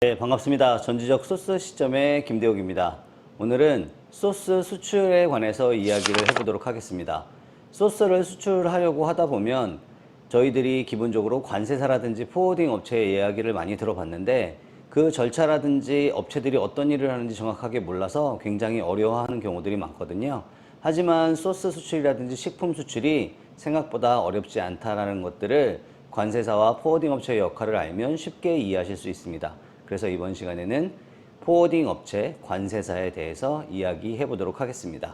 네, 반갑습니다. 전지적 소스 시점의 김대욱입니다. 오늘은 소스 수출에 관해서 이야기를 해보도록 하겠습니다. 소스를 수출하려고 하다 보면 저희들이 기본적으로 관세사라든지 포워딩 업체의 이야기를 많이 들어봤는데 그 절차라든지 업체들이 어떤 일을 하는지 정확하게 몰라서 굉장히 어려워하는 경우들이 많거든요. 하지만 소스 수출이라든지 식품 수출이 생각보다 어렵지 않다라는 것들을 관세사와 포워딩 업체의 역할을 알면 쉽게 이해하실 수 있습니다. 그래서 이번 시간에는 포워딩 업체 관세사에 대해서 이야기해 보도록 하겠습니다.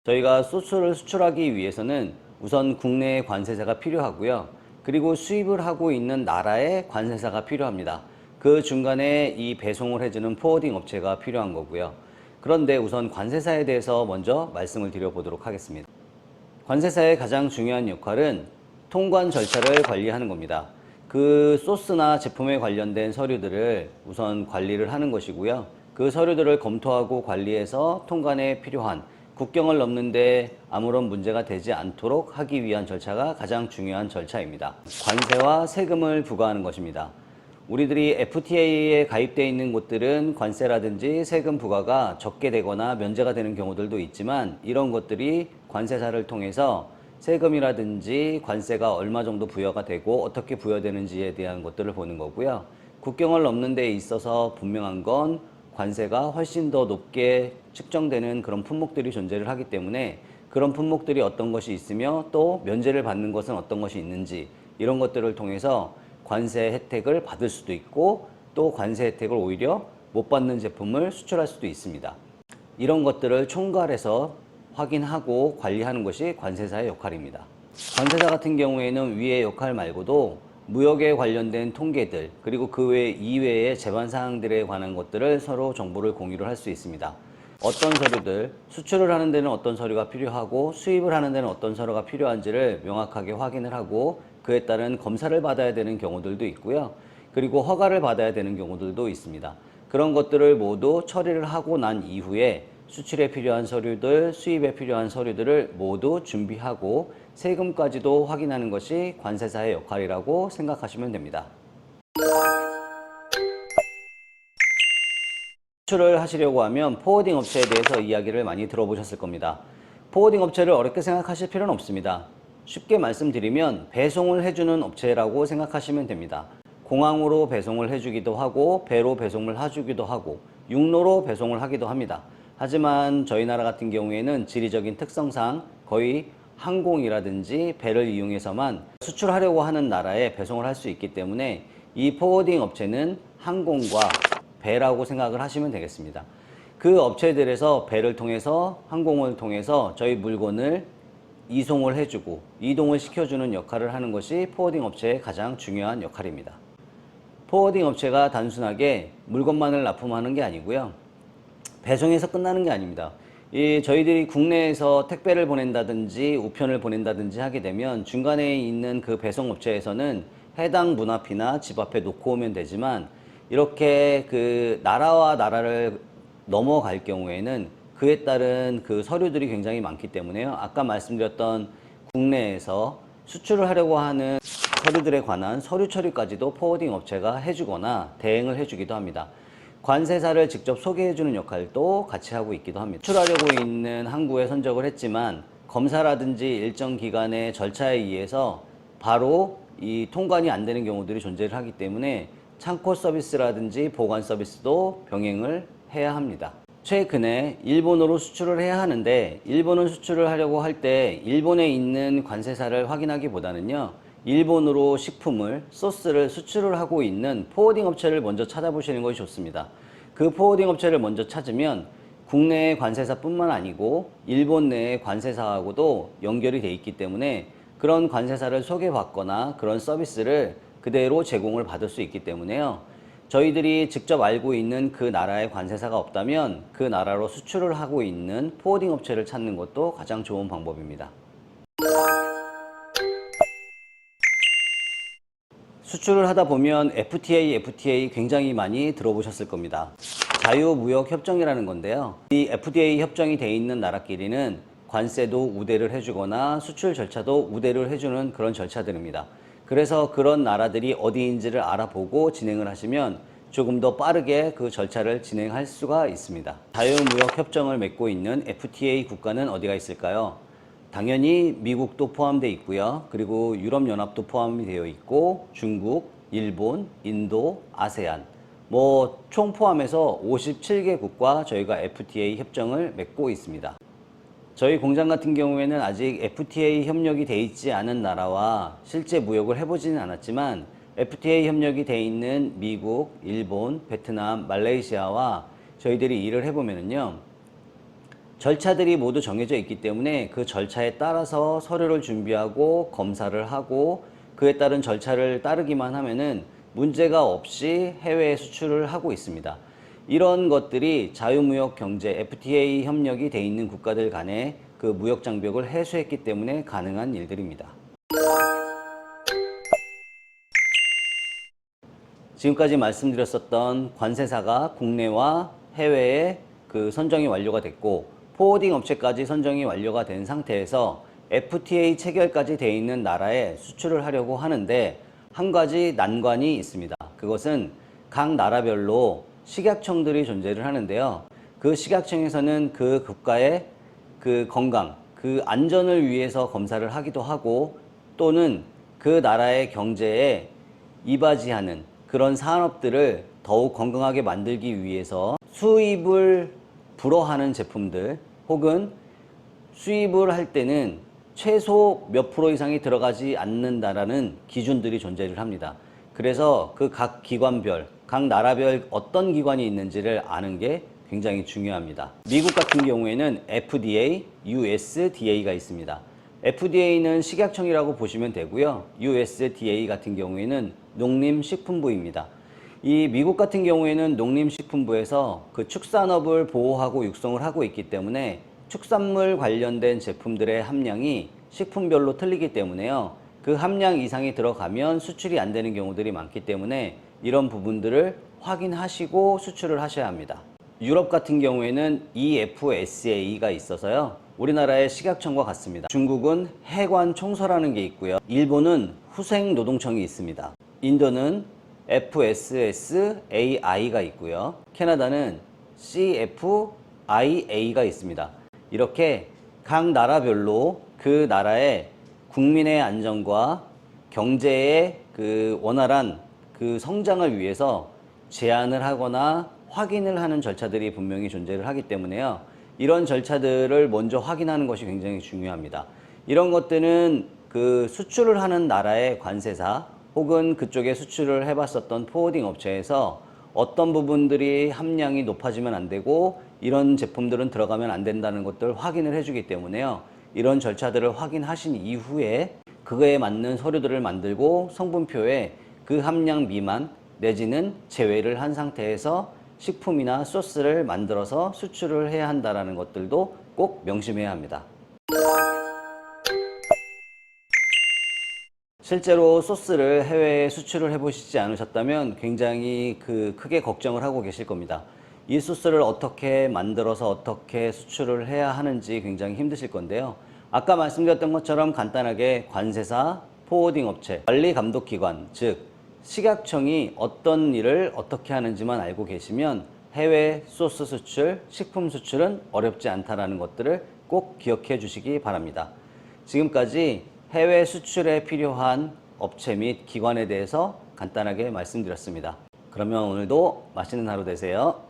저희가 소스를 수출하기 위해서는 우선 국내에 관세사가 필요하고요. 그리고 수입을 하고 있는 나라에 관세사가 필요합니다. 그 중간에 이 배송을 해주는 포워딩 업체가 필요한 거고요. 그런데 우선 관세사에 대해서 먼저 말씀을 드려보도록 하겠습니다. 관세사의 가장 중요한 역할은 통관 절차를 관리하는 겁니다. 그 소스나 제품에 관련된 서류들을 우선 관리를 하는 것이고요. 그 서류들을 검토하고 관리해서 통관에 필요한 국경을 넘는데 아무런 문제가 되지 않도록 하기 위한 절차가 가장 중요한 절차입니다. 관세와 세금을 부과하는 것입니다. 우리들이 FTA에 가입되어 있는 곳들은 관세라든지 세금 부과가 적게 되거나 면제가 되는 경우들도 있지만 이런 것들이 관세사를 통해서 세금이라든지 관세가 얼마 정도 부여가 되고 어떻게 부여되는지에 대한 것들을 보는 거고요. 국경을 넘는 데 있어서 분명한 건 관세가 훨씬 더 높게 측정되는 그런 품목들이 존재를 하기 때문에 그런 품목들이 어떤 것이 있으며 또 면제를 받는 것은 어떤 것이 있는지 이런 것들을 통해서 관세 혜택을 받을 수도 있고 또 관세 혜택을 오히려 못 받는 제품을 수출할 수도 있습니다. 이런 것들을 총괄해서 확인하고 관리하는 것이 관세사의 역할입니다. 관세사 같은 경우에는 위의 역할 말고도 무역에 관련된 통계들 그리고 그 외 이외의 제반 사항들에 관한 것들을 서로 정보를 공유를 할 수 있습니다. 어떤 서류들, 수출을 하는 데는 어떤 서류가 필요하고 수입을 하는 데는 어떤 서류가 필요한지를 명확하게 확인을 하고 그에 따른 검사를 받아야 되는 경우들도 있고요. 그리고 허가를 받아야 되는 경우들도 있습니다. 그런 것들을 모두 처리를 하고 난 이후에 수출에 필요한 서류들, 수입에 필요한 서류들을 모두 준비하고 세금까지도 확인하는 것이 관세사의 역할이라고 생각하시면 됩니다. 수출을 하시려고 하면 포워딩 업체에 대해서 이야기를 많이 들어보셨을 겁니다. 포워딩 업체를 어렵게 생각하실 필요는 없습니다. 쉽게 말씀드리면 배송을 해주는 업체라고 생각하시면 됩니다. 공항으로 배송을 해주기도 하고 배로 배송을 해주기도 하고 육로로 배송을 하기도 합니다. 하지만 저희 나라 같은 경우에는 지리적인 특성상 거의 항공이라든지 배를 이용해서만 수출하려고 하는 나라에 배송을 할 수 있기 때문에 이 포워딩 업체는 항공과 배라고 생각을 하시면 되겠습니다. 그 업체들에서 배를 통해서 항공을 통해서 저희 물건을 이송을 해주고 이동을 시켜주는 역할을 하는 것이 포워딩 업체의 가장 중요한 역할입니다. 포워딩 업체가 단순하게 물건만을 납품하는 게 아니고요. 배송에서 끝나는 게 아닙니다. 저희들이 국내에서 택배를 보낸다든지 우편을 보낸다든지 하게 되면 중간에 있는 그 배송업체에서는 해당 문 앞이나 집 앞에 놓고 오면 되지만 이렇게 그 나라와 나라를 넘어갈 경우에는 그에 따른 그 서류들이 굉장히 많기 때문에요. 아까 말씀드렸던 국내에서 수출을 하려고 하는 서류들에 관한 서류 처리까지도 포워딩 업체가 해주거나 대행을 해주기도 합니다. 관세사를 직접 소개해주는 역할도 같이 하고 있기도 합니다. 수출하려고 있는 항구에 선적을 했지만 검사라든지 일정 기간의 절차에 의해서 바로 이 통관이 안 되는 경우들이 존재를 하기 때문에 창고 서비스라든지 보관 서비스도 병행을 해야 합니다. 최근에 일본으로 수출을 해야 하는데 일본은 수출을 하려고 할 때 일본에 있는 관세사를 확인하기보다는요. 일본으로 식품을, 소스를 수출을 하고 있는 포워딩 업체를 먼저 찾아보시는 것이 좋습니다. 그 포워딩 업체를 먼저 찾으면 국내의 관세사뿐만 아니고 일본 내의 관세사하고도 연결이 돼 있기 때문에 그런 관세사를 소개받거나 그런 서비스를 그대로 제공을 받을 수 있기 때문에요. 저희들이 직접 알고 있는 그 나라의 관세사가 없다면 그 나라로 수출을 하고 있는 포워딩 업체를 찾는 것도 가장 좋은 방법입니다. 수출을 하다 보면 FTA 굉장히 많이 들어보셨을 겁니다. 자유무역협정이라는 건데요. 이 FDA 협정이 돼 있는 나라끼리는 관세도 우대를 해주거나 수출 절차도 우대를 해주는 그런 절차들입니다. 그래서 그런 나라들이 어디인지를 알아보고 진행을 하시면 조금 더 빠르게 그 절차를 진행할 수가 있습니다. 자유무역협정을 맺고 있는 FTA 국가는 어디가 있을까요? 당연히 미국도 포함되어 있고요. 그리고 유럽연합도 포함이 되어 있고 중국, 일본, 인도, 아세안 총 포함해서 57개국과 저희가 FTA 협정을 맺고 있습니다. 저희 공장 같은 경우에는 아직 FTA 협력이 돼 있지 않은 나라와 실제 무역을 해보지는 않았지만 FTA 협력이 돼 있는 미국, 일본, 베트남, 말레이시아와 저희들이 일을 해보면요. 절차들이 모두 정해져 있기 때문에 그 절차에 따라서 서류를 준비하고 검사를 하고 그에 따른 절차를 따르기만 하면은 문제가 없이 해외에 수출을 하고 있습니다. 이런 것들이 자유무역 경제 FTA 협력이 돼 있는 국가들 간의 그 무역 장벽을 해소했기 때문에 가능한 일들입니다. 지금까지 말씀드렸었던 관세사가 국내와 해외에 그 선정이 완료가 됐고 포워딩 업체까지 선정이 완료가 된 상태에서 FTA 체결까지 돼 있는 나라에 수출을 하려고 하는데 한 가지 난관이 있습니다. 그것은 각 나라별로 식약청들이 존재를 하는데요. 그 식약청에서는 그 국가의 그 건강, 그 안전을 위해서 검사를 하기도 하고 또는 그 나라의 경제에 이바지하는 그런 산업들을 더욱 건강하게 만들기 위해서 수입을 불허하는 제품들 혹은 수입을 할 때는 최소 몇 프로 이상이 들어가지 않는다라는 기준들이 존재를 합니다. 그래서 그 각 기관별, 각 나라별 어떤 기관이 있는지를 아는 게 굉장히 중요합니다. 미국 같은 경우에는 FDA, USDA가 있습니다. FDA는 식약청이라고 보시면 되고요. USDA 같은 경우에는 농림식품부입니다. 이 미국 같은 경우에는 농림식품부에서 그 축산업을 보호하고 육성을 하고 있기 때문에 축산물 관련된 제품들의 함량이 식품별로 틀리기 때문에요. 그 함량 이상이 들어가면 수출이 안 되는 경우들이 많기 때문에 이런 부분들을 확인하시고 수출을 하셔야 합니다. 유럽 같은 경우에는 EFSA가 있어서요. 우리나라의 식약청과 같습니다. 중국은 해관총서라는 게 있고요. 일본은 후생노동청이 있습니다. 인도는 FSSAI가 있고요. 캐나다는 CFIA가 있습니다. 이렇게 각 나라별로 그 나라의 국민의 안전과 경제의 그 원활한 그 성장을 위해서 제안을 하거나 확인을 하는 절차들이 분명히 존재를 하기 때문에요. 이런 절차들을 먼저 확인하는 것이 굉장히 중요합니다. 이런 것들은 그 수출을 하는 나라의 관세사 혹은 그쪽에 수출을 해봤었던 포워딩 업체에서 어떤 부분들이 함량이 높아지면 안 되고 이런 제품들은 들어가면 안 된다는 것들 확인을 해주기 때문에요. 이런 절차들을 확인하신 이후에 그거에 맞는 서류들을 만들고 성분표에 그 함량 미만 내지는 제외를 한 상태에서 식품이나 소스를 만들어서 수출을 해야 한다는 것들도 꼭 명심해야 합니다. 실제로 소스를 해외에 수출을 해보시지 않으셨다면 굉장히 크게 걱정을 하고 계실 겁니다. 이 소스를 어떻게 만들어서 어떻게 수출을 해야 하는지 굉장히 힘드실 건데요. 아까 말씀드렸던 것처럼 간단하게 관세사, 포워딩 업체, 관리감독기관, 즉 식약청이 어떤 일을 어떻게 하는지만 알고 계시면 해외 소스 수출, 식품 수출은 어렵지 않다는 것들을 꼭 기억해 주시기 바랍니다. 지금까지 해외 수출에 필요한 업체 및 기관에 대해서 간단하게 말씀드렸습니다. 그러면 오늘도 맛있는 하루 되세요.